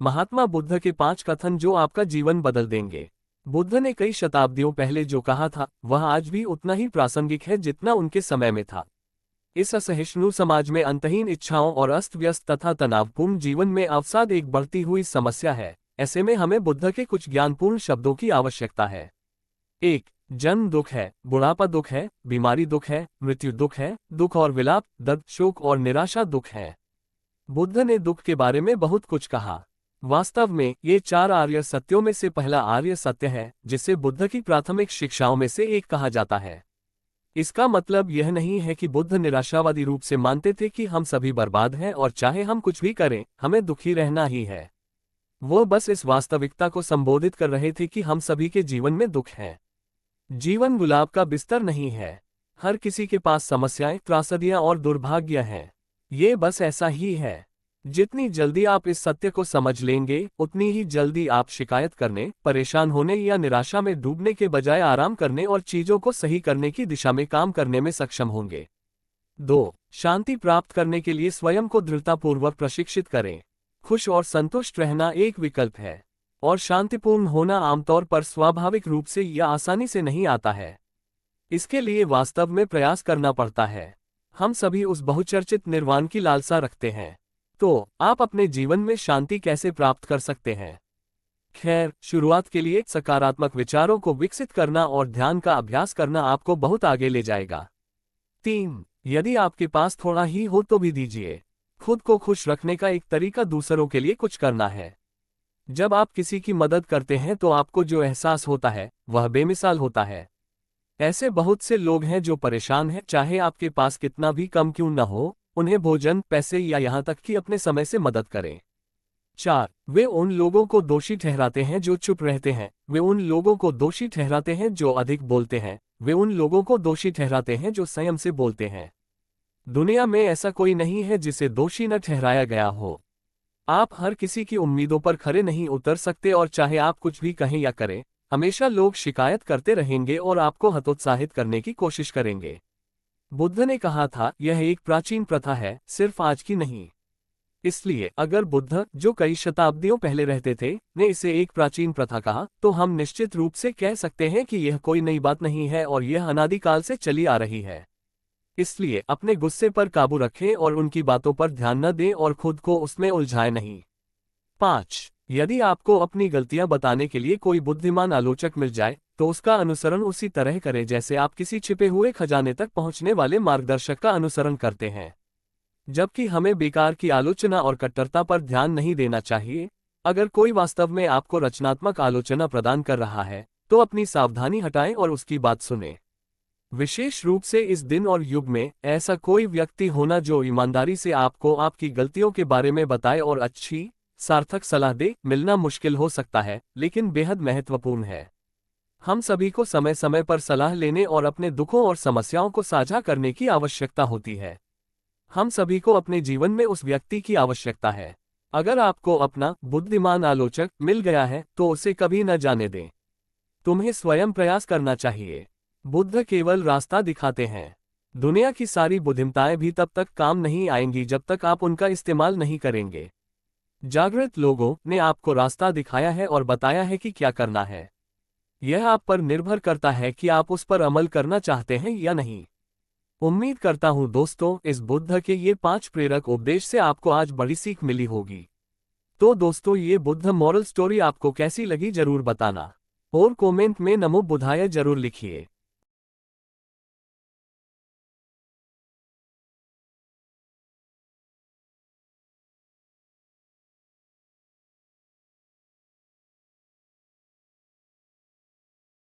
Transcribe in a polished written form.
महात्मा बुद्ध के 5 कथन जो आपका जीवन बदल देंगे। बुद्ध ने कई शताब्दियों पहले जो कहा था वह आज भी उतना ही प्रासंगिक है जितना उनके समय में था। इस असहिष्णु समाज में अंतहीन इच्छाओं और अस्त व्यस्त तथा तनावपूर्ण जीवन में अवसाद एक बढ़ती हुई समस्या है। ऐसे में हमें बुद्ध के कुछ ज्ञानपूर्ण शब्दों की आवश्यकता है। 1. जन्म दुख है, बुढ़ापा दुख है, बीमारी दुख है, मृत्यु दुख है, दुख और विलाप, दर्द, शोक और निराशा दुख है। बुद्ध ने दुख के बारे में बहुत कुछ कहा। वास्तव में ये 4 आर्य सत्यों में से पहला आर्य सत्य है, जिसे बुद्ध की प्राथमिक शिक्षाओं में से एक कहा जाता है। इसका मतलब यह नहीं है कि बुद्ध निराशावादी रूप से मानते थे कि हम सभी बर्बाद हैं और चाहे हम कुछ भी करें, हमें दुखी रहना ही है। वो बस इस वास्तविकता को संबोधित कर रहे थे कि हम सभी के जीवन में दुख है। जीवन गुलाब का बिस्तर नहीं है। हर किसी के पास समस्याएं, त्रासदियां और दुर्भाग्य हैं। ये बस ऐसा ही है। जितनी जल्दी आप इस सत्य को समझ लेंगे, उतनी ही जल्दी आप शिकायत करने, परेशान होने या निराशा में डूबने के बजाय आराम करने और चीजों को सही करने की दिशा में काम करने में सक्षम होंगे। 2. शांति प्राप्त करने के लिए स्वयं को दृढ़तापूर्वक प्रशिक्षित करें। खुश और संतुष्ट रहना एक विकल्प है, और शांतिपूर्ण होना आमतौर पर स्वाभाविक रूप से या आसानी से नहीं आता है। इसके लिए वास्तव में प्रयास करना पड़ता है। हम सभी उस बहुचर्चित निर्वाण की लालसा रखते हैं। तो आप अपने जीवन में शांति कैसे प्राप्त कर सकते हैं? खैर, शुरुआत के लिए सकारात्मक विचारों को विकसित करना और ध्यान का अभ्यास करना आपको बहुत आगे ले जाएगा। 3. यदि आपके पास थोड़ा ही हो तो भी दीजिए। खुद को खुश रखने का एक तरीका दूसरों के लिए कुछ करना है। जब आप किसी की मदद करते हैं तो आपको जो एहसास होता है वह बेमिसाल होता है। ऐसे बहुत से लोग हैं जो परेशान हैं, चाहे आपके पास कितना भी कम क्यों न हो, उन्हें भोजन, पैसे या यहाँ तक कि अपने समय से मदद करें। 4. वे उन लोगों को दोषी ठहराते हैं जो चुप रहते हैं। वे उन लोगों को दोषी ठहराते हैं जो अधिक बोलते हैं। वे उन लोगों को दोषी ठहराते हैं जो संयम से बोलते हैं। दुनिया में ऐसा कोई नहीं है जिसे दोषी न ठहराया गया हो। आप हर किसी की उम्मीदों पर खरे नहीं उतर सकते और चाहे आप कुछ भी कहें या करें, हमेशा लोग शिकायत करते रहेंगे और आपको हतोत्साहित करने की कोशिश करेंगे। बुद्ध ने कहा था, यह एक प्राचीन प्रथा है, सिर्फ आज की नहीं। इसलिए अगर बुद्ध, जो कई शताब्दियों पहले रहते थे, ने इसे एक प्राचीन प्रथा कहा, तो हम निश्चित रूप से कह सकते हैं कि यह कोई नई बात नहीं है और यह अनादिकाल से चली आ रही है। इसलिए अपने गुस्से पर काबू रखें और उनकी बातों पर ध्यान न दें और खुद को उसमें उलझाएं नहीं। 5. यदि आपको अपनी गलतियां बताने के लिए कोई बुद्धिमान आलोचक मिल जाए, तो उसका अनुसरण उसी तरह करें जैसे आप किसी छिपे हुए खजाने तक पहुंचने वाले मार्गदर्शक का अनुसरण करते हैं। जबकि हमें बेकार की आलोचना और कट्टरता पर ध्यान नहीं देना चाहिए। अगर कोई वास्तव में आपको रचनात्मक आलोचना प्रदान कर रहा है, तो अपनी सावधानी हटाएं और उसकी बात सुनें। विशेष रूप से इस दिन और युग में ऐसा कोई व्यक्ति होना जो ईमानदारी से आपको आपकी गलतियों के बारे में बताए और अच्छी, सार्थक सलाह दे, मिलना मुश्किल हो सकता है, लेकिन बेहद महत्वपूर्ण है। हम सभी को समय समय पर सलाह लेने और अपने दुखों और समस्याओं को साझा करने की आवश्यकता होती है। हम सभी को अपने जीवन में उस व्यक्ति की आवश्यकता है। अगर आपको अपना बुद्धिमान आलोचक मिल गया है तो उसे कभी न जाने दें। तुम्हें स्वयं प्रयास करना चाहिए। बुद्ध केवल रास्ता दिखाते हैं। दुनिया की सारी बुद्धिमताएं भी तब तक काम नहीं आएंगी जब तक आप उनका इस्तेमाल नहीं करेंगे। जागृत लोगों ने आपको रास्ता दिखाया है और बताया है कि क्या करना है। यह आप पर निर्भर करता है कि आप उस पर अमल करना चाहते हैं या नहीं। उम्मीद करता हूं दोस्तों, इस बुद्ध के ये 5 प्रेरक उपदेश से आपको आज बड़ी सीख मिली होगी। तो दोस्तों, ये बुद्ध मॉरल स्टोरी आपको कैसी लगी जरूर बताना और कमेंट में नमो बुद्धाय जरूर लिखिए।